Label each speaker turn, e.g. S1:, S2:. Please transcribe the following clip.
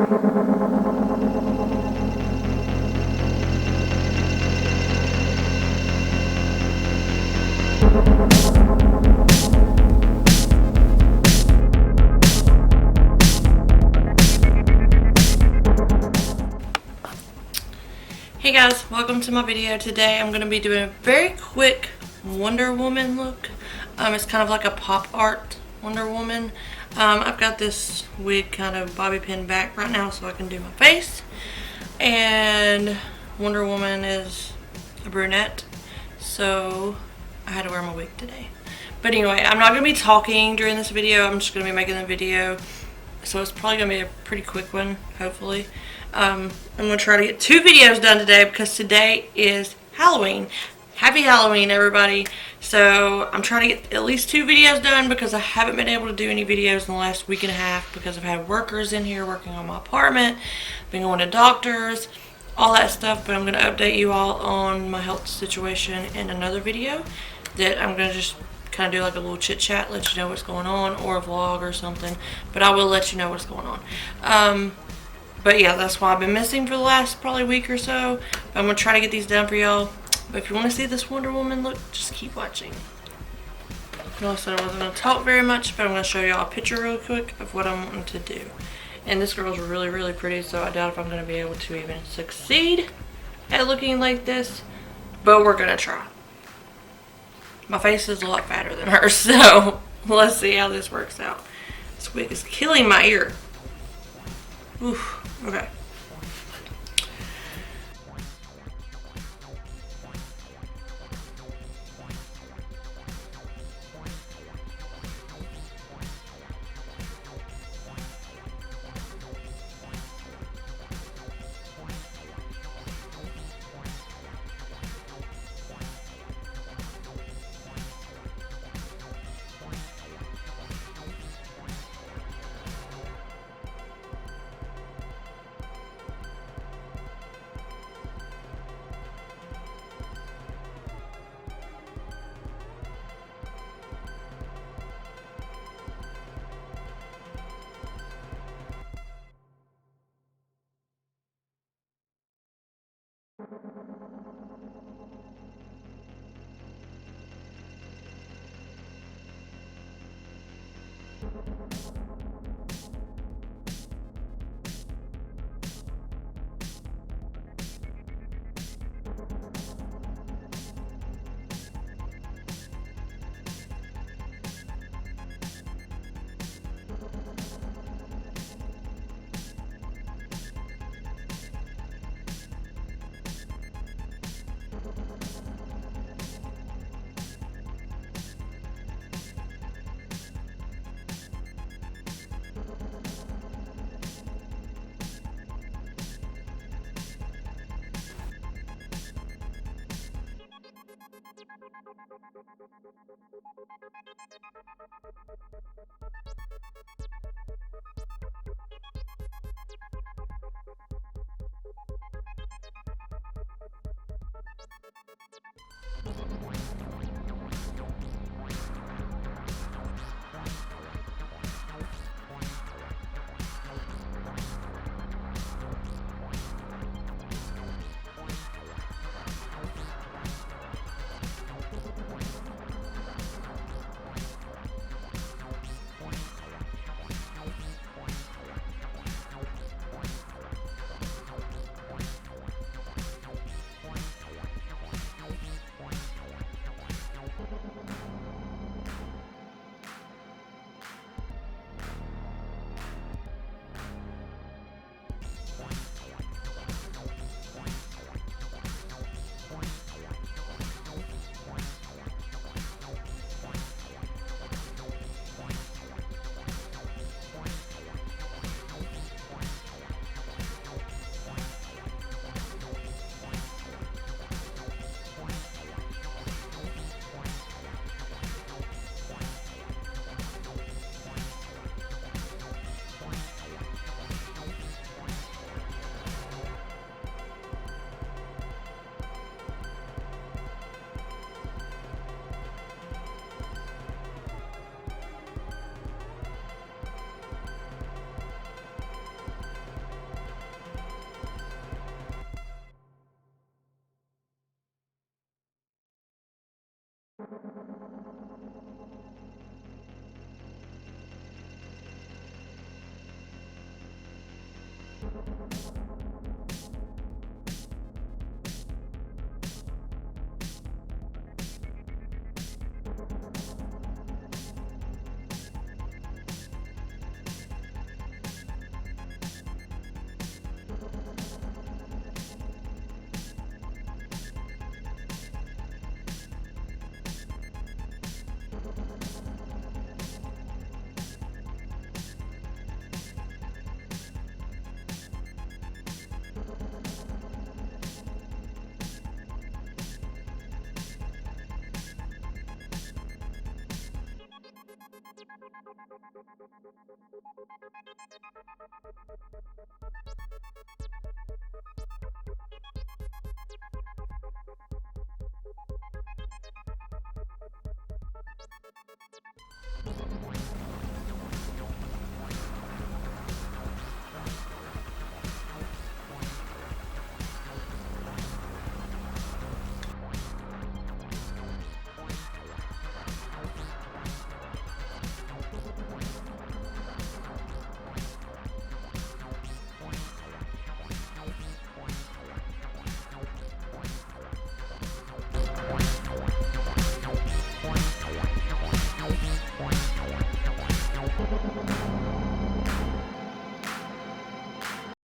S1: Hey guys, welcome to my video. Today I'm going to be doing a very quick Wonder Woman look. It's kind of like a pop art Wonder Woman. I've got this wig kind of bobby pin back right now so I can do my face. And Wonder Woman is a brunette, so I had to wear my wig today. But anyway, I'm not going to be talking during this video. I'm just going to be making the video. So it's probably going to be a pretty quick one, hopefully. I'm going to try to get 2 videos done today because today is Halloween. Happy Halloween, everybody. So I'm trying to get at least 2 videos done because I haven't been able to do any videos in the last week and a half because I've had workers in here working on my apartment, been going to doctors, all that stuff. But I'm going to update you all on my health situation in another video that I'm going to just kind of do like a little chit chat, let you know what's going on, or a vlog or something. But I will let you know what's going on. But yeah, that's why I've been missing for the last probably week or so. I'm going to try to get these done for y'all. But if you want to see this Wonder Woman look, just keep watching. And also, I wasn't going to talk very much, but I'm going to show y'all a picture real quick of what I'm wanting to do. And this girl's really, really pretty, so I doubt if I'm going to be able to even succeed at looking like this. But we're going to try. My face is a lot fatter than hers, so let's see how this works out. This wig is killing my ear. Oof. Okay.